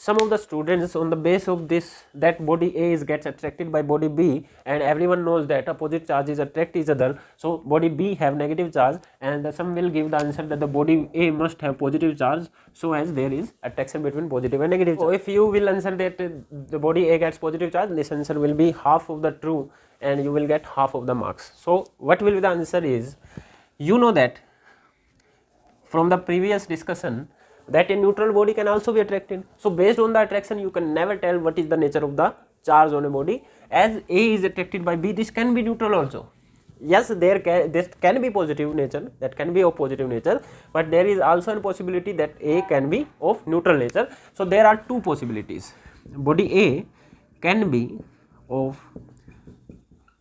Some of the students, on the base of this, that body A gets attracted by body B, and everyone knows that opposite charges attract each other, so body B have negative charge, and some will give the answer that the body A must have positive charge, so as there is attraction between positive and negative charge. So if you will answer that the body A gets positive charge, this answer will be half of the true and you will get half of the marks. So what will be the answer is, you know that from the previous discussion that a neutral body can also be attracted. So based on the attraction, you can never tell what is the nature of the charge on a body. As A is attracted by B, this can be neutral also. Yes, this can be positive nature, that can be of positive nature, but there is also a possibility that A can be of neutral nature. So there are two possibilities. Body A can be of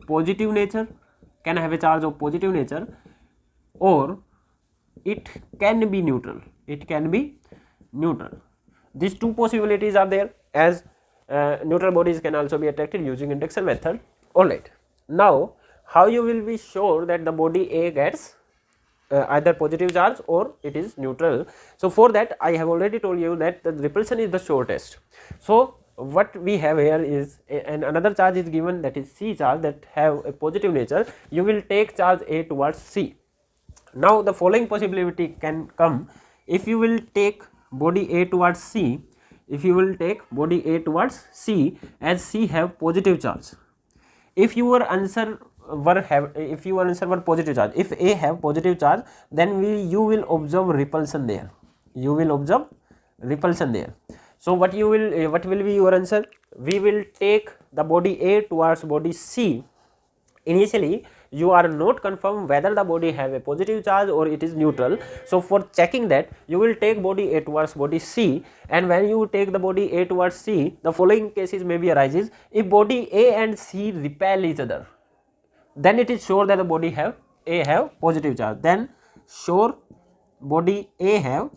positive nature, can have a charge of positive nature, or it can be neutral. It can be neutral. These two possibilities are there, as neutral bodies can also be attracted using induction method. Alright, now how you will be sure that the body A gets either positive charge or it is neutral? So for that, I have already told you that the repulsion is the shortest. So what we have here is another charge is given, that is C charge, that have a positive nature. You will take charge A towards C. Now the following possibility can come. If you will take body A towards C, if you will take body A towards C, as C have positive charge. If your answer were positive charge, if A have positive charge, then you will observe repulsion there. You will observe repulsion there. So what will be your answer? We will take the body A towards body C. Initially you are not confirmed whether the body have a positive charge or it is neutral. So for checking that, you will take body A towards body C, and when you take the body A towards C, the following cases may be arises. If body A and C repel each other, then it is sure that the body A have positive charge. Then sure body A have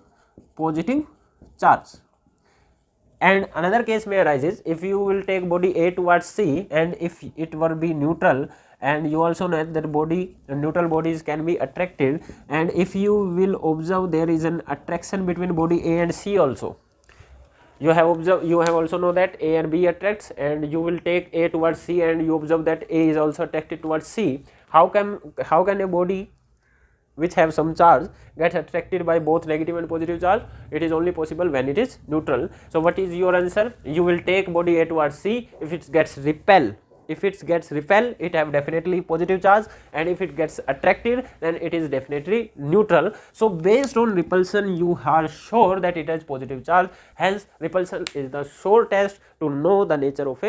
positive charge. And another case may arises, if you will take body A towards C and if it will be neutral, and you also know that neutral bodies can be attracted, and if you will observe there is an attraction between body A and C also. You have also know that A and B attracts, and you will take A towards C and you observe that A is also attracted towards C. How can a body which have some charge get attracted by both negative and positive charge? It is only possible when it is neutral. So what is your answer? You will take body A towards C. If it gets repel, it have definitely positive charge, and if it gets attracted, then it is definitely neutral. So based on repulsion, you are sure that it has positive charge. Hence repulsion is the sure test to know the nature of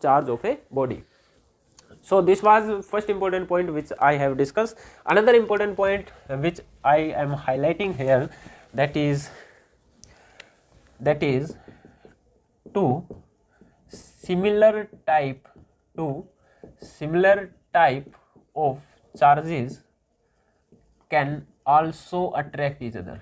charge of a body. So this was first important point which I have discussed. Another important point which I am highlighting here, that is two similar type of charges can also attract each other,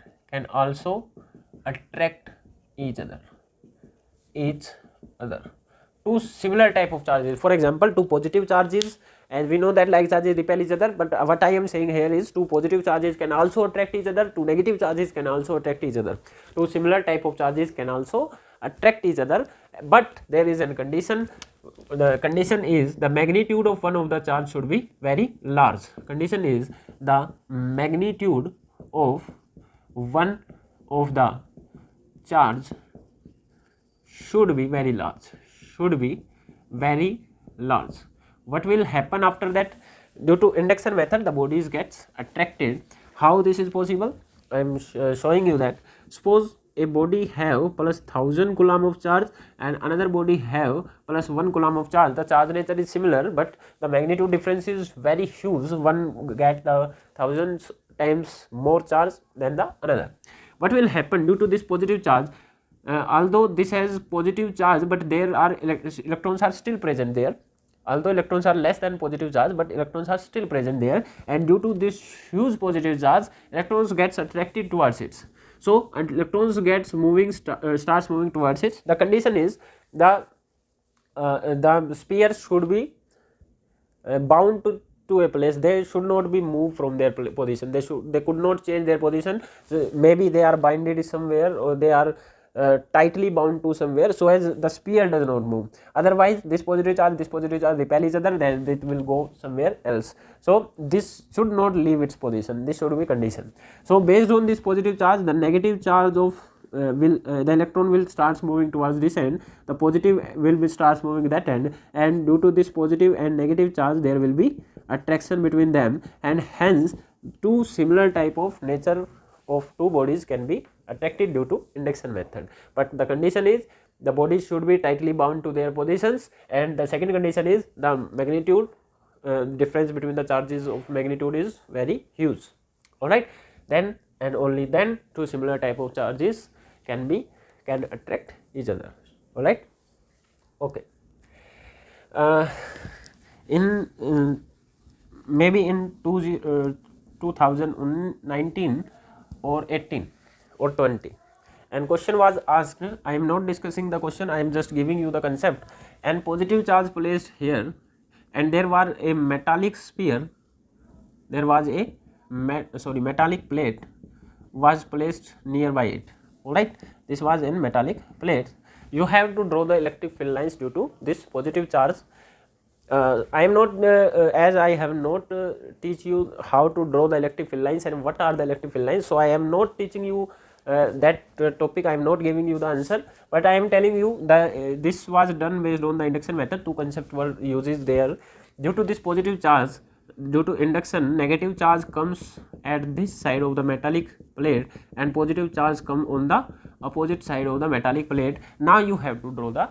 Two similar type of charges, for example two positive charges, and we know that like charges repel each other, but what I am saying here is two positive charges can also attract each other, two negative charges can also attract each other. Two similar type of charges can also attract each other, but there is a condition. The condition is the magnitude of one of the charge should be very large. Condition is the magnitude of one of the charge should be very large, should be very large. What will happen after that? Due to induction method, the bodies gets attracted. How this is possible? I am showing you that. Suppose a body have plus 1000 coulomb of charge and another body have plus 1 coulomb of charge. The charge nature is similar, but the magnitude difference is very huge. One get the thousands times more charge than the another. What will happen due to this positive charge? Although this has positive charge, but there are electrons are still present there. Although electrons are less than positive charge, but electrons are still present there, and due to this huge positive charge, electrons gets attracted towards it. So electrons gets moving, starts moving towards it. The condition is the sphere should be bound to a place. They should not be moved from their position. They could not change their position. So maybe they are binded somewhere, or they are tightly bound to somewhere, so as the sphere does not move. Otherwise, this positive charge repel each other, then it will go somewhere else. So this should not leave its position. This should be condition. So based on this positive charge, the negative charge of the electron will starts moving towards this end, the positive will be starts moving that end, and due to this positive and negative charge, there will be attraction between them, and hence two similar type of nature of two bodies can be attracted due to induction method. But the condition is the bodies should be tightly bound to their positions, and the second condition is the magnitude difference between the charges of magnitude is very huge. Alright, then and only then two similar type of charges can attract each other. Alright, okay. Maybe in 2019 or 18 or 20, and question was asked. I am not discussing the question, I am just giving you the concept. And positive charge placed here, and there was a metallic sphere, there was a metallic plate was placed nearby it. Alright, this was in metallic plate. You have to draw the electric field lines due to this positive charge. I am not as I have not teach you how to draw the electric field lines and what are the electric field lines, so I am not teaching you that topic. I am not giving you the answer, but I am telling you that this was done based on the induction method. Two concept were uses there. Due to this positive charge, due to induction, negative charge comes at this side of the metallic plate and positive charge come on the opposite side of the metallic plate. Now you have to draw the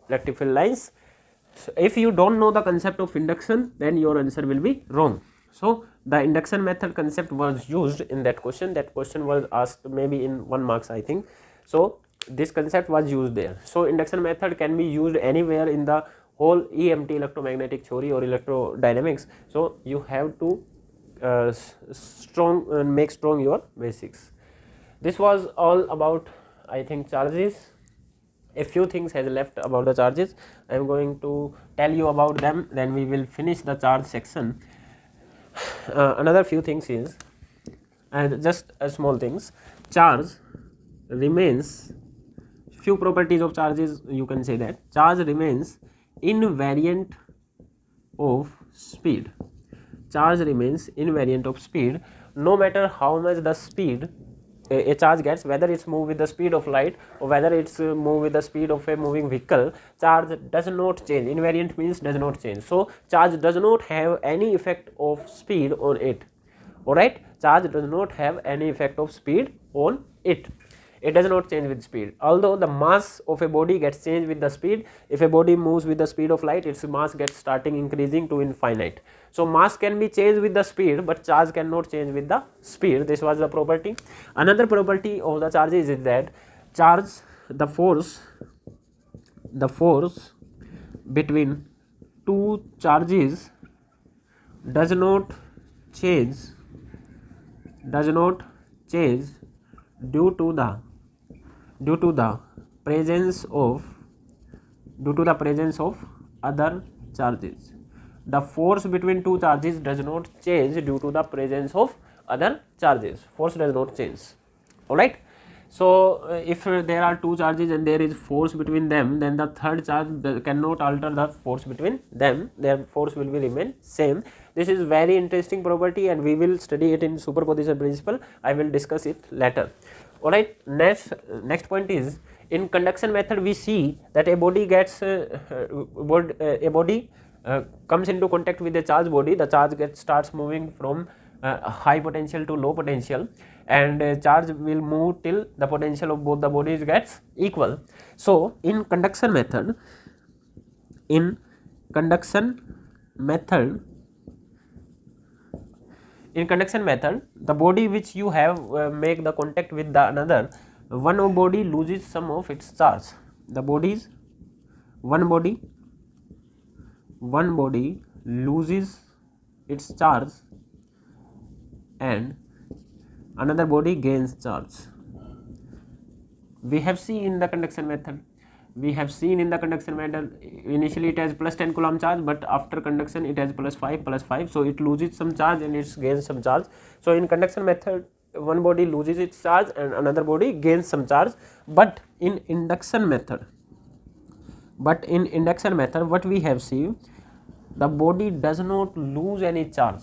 electric field lines. So if you don't know the concept of induction, then your answer will be wrong. So the induction method concept was used in that question. That question was asked maybe in 1 marks, I think. So this concept was used there. So induction method can be used anywhere in the whole EMT, electromagnetic theory or electrodynamics. So you have to make strong your basics. This was all about, I think, charges. A few things has left about the charges. I am going to tell you about them, then we will finish the charge section. Another few things is, and just small things, charge remains, few properties of charges, you can say that charge remains invariant of speed. Charge remains invariant of speed no matter how much the speed a charge gets, whether it's move with the speed of light or whether it's move with the speed of a moving vehicle. Charge does not change. Invariant means does not change. So charge does not have any effect of speed on it. Alright, charge does not have any effect of speed on it. It does not change with speed. Although the mass of a body gets changed with the speed. If a body moves with the speed of light, its mass gets starting increasing to infinite. So mass can be changed with the speed, but charge cannot change with the speed. This was the property. Another property of the charges is that charge, the force between two charges does not change due to the presence of other charges. The force between two charges does not change due to the presence of other charges. Force does not change. Alright. So if there are two charges and there is force between them, then the third charge cannot alter the force between them, their force will be remain same. This is very interesting property and we will study it in superposition principle. I will discuss it later. Alright, next point is, in conduction method we see that a body gets comes into contact with a charged body. The charge starts moving from high potential to low potential, and charge will move till the potential of both the bodies gets equal. So in conduction method, the body which you have make the contact with the another, one body loses some of its charge. One body loses its charge and another body gains charge. We have seen in the conduction method, initially it has plus 10 coulomb charge, but after conduction it has plus 5, so it loses some charge and it gains some charge. So in conduction method, one body loses its charge and another body gains some charge. But in induction method, what we have seen, the body does not lose any charge.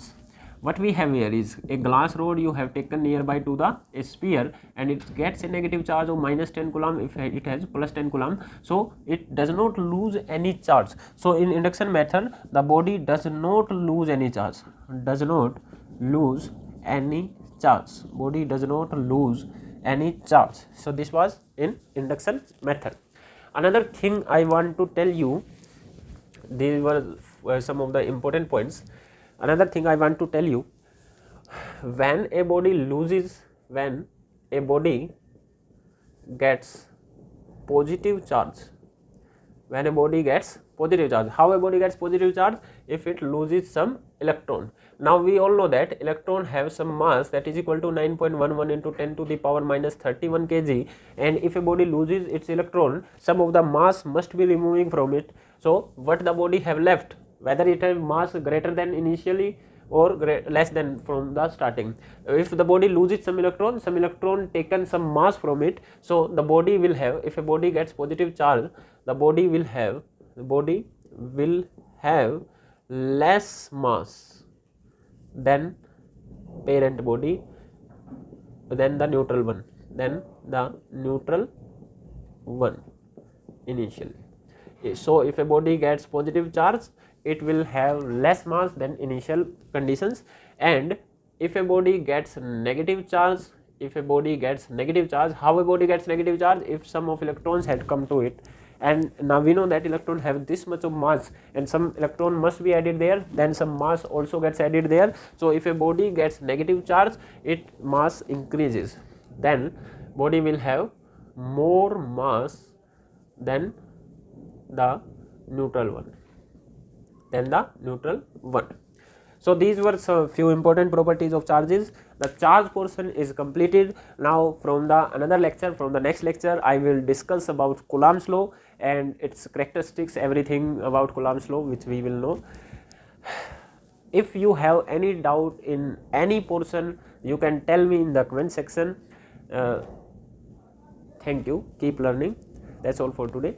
What we have here is a glass rod you have taken nearby to the sphere, and it gets a negative charge of minus 10 coulomb if it has plus 10 coulomb, so it does not lose any charge. So in induction method, the body does not lose any charge, So this was in induction method. Another thing I want to tell you, these were some of the important points. Another thing I want to tell you, when a body gets positive charge, how a body gets positive charge? If it loses some electron. Now we all know that electron have some mass that is equal to 9.11 into 10 to the power minus 31 kg, and if a body loses its electron, some of the mass must be removing from it. So what the body have left, whether it has mass greater than initially or less than from the starting. If the body loses some electron taken some mass from it, so the body will have, if a body gets positive charge, the body will have less mass than parent body, than the neutral one initially. So if a body gets positive charge, it will have less mass than initial conditions, and if a body gets negative charge, how a body gets negative charge? If some of electrons had come to it, and now we know that electron have this much of mass and some electron must be added there, then some mass also gets added there. So if a body gets negative charge, its mass increases, then body will have more mass than the neutral one. So these were some few important properties of charges. The charge portion is completed. Now from the next lecture, I will discuss about Coulomb's law and its characteristics, everything about Coulomb's law which we will know. If you have any doubt in any portion, you can tell me in the comment section. Thank you. Keep learning. That's all for today.